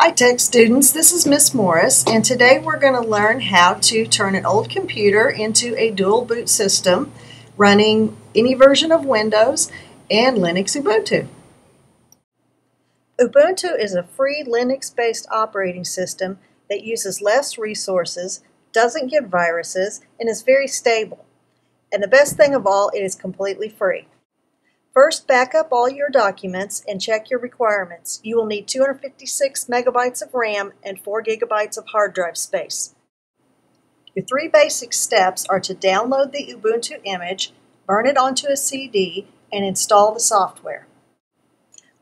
Hi Tech students, this is Miss Morris, and today we're going to learn how to turn an old computer into a dual boot system running any version of Windows and Linux Ubuntu. Ubuntu is a free Linux-based operating system that uses less resources, doesn't get viruses, and is very stable. And the best thing of all, it is completely free. First, back up all your documents and check your requirements. You will need 256 megabytes of RAM and 4 gigabytes of hard drive space. Your three basic steps are to download the Ubuntu image, burn it onto a CD, and install the software.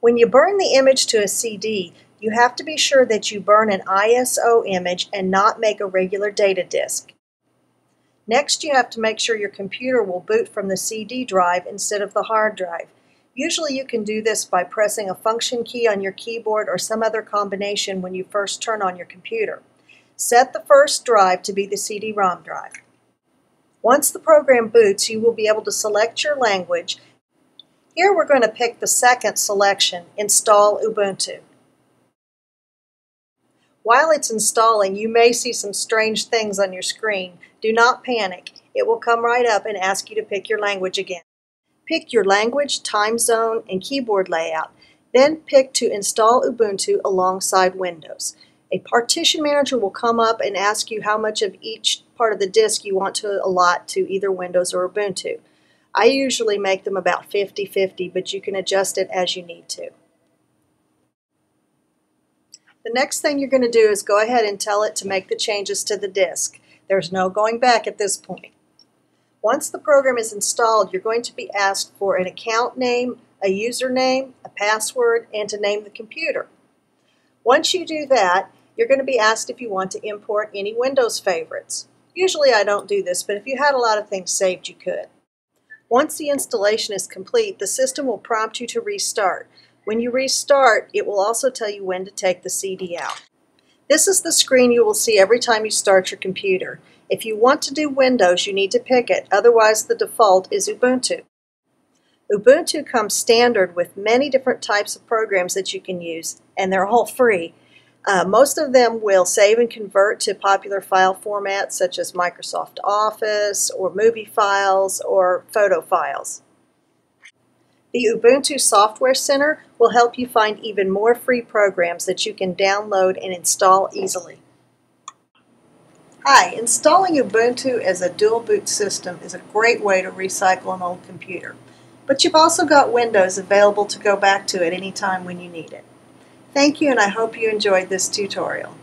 When you burn the image to a CD, you have to be sure that you burn an ISO image and not make a regular data disk. Next, you have to make sure your computer will boot from the CD drive instead of the hard drive. Usually you can do this by pressing a function key on your keyboard or some other combination when you first turn on your computer. Set the first drive to be the CD-ROM drive. Once the program boots, you will be able to select your language. Here we're going to pick the second selection, Install Ubuntu. While it's installing, you may see some strange things on your screen. Do not panic. It will come right up and ask you to pick your language again. Pick your language, time zone, and keyboard layout. Then pick to install Ubuntu alongside Windows. A partition manager will come up and ask you how much of each part of the disk you want to allot to either Windows or Ubuntu. I usually make them about 50-50, but you can adjust it as you need to. The next thing you're going to do is go ahead and tell it to make the changes to the disk. There's no going back at this point. Once the program is installed, you're going to be asked for an account name, a username, a password, and to name the computer. Once you do that, you're going to be asked if you want to import any Windows favorites. Usually I don't do this, but if you had a lot of things saved, you could. Once the installation is complete, the system will prompt you to restart. When you restart, it will also tell you when to take the CD out. This is the screen you will see every time you start your computer. If you want to do Windows, you need to pick it. Otherwise, the default is Ubuntu. Ubuntu comes standard with many different types of programs that you can use, and they're all free. Most of them will save and convert to popular file formats such as Microsoft Office or movie files or photo files. The Ubuntu Software Center will help you find even more free programs that you can download and install easily. Hi, installing Ubuntu as a dual boot system is a great way to recycle an old computer. But you've also got Windows available to go back to at any time when you need it. Thank you, and I hope you enjoyed this tutorial.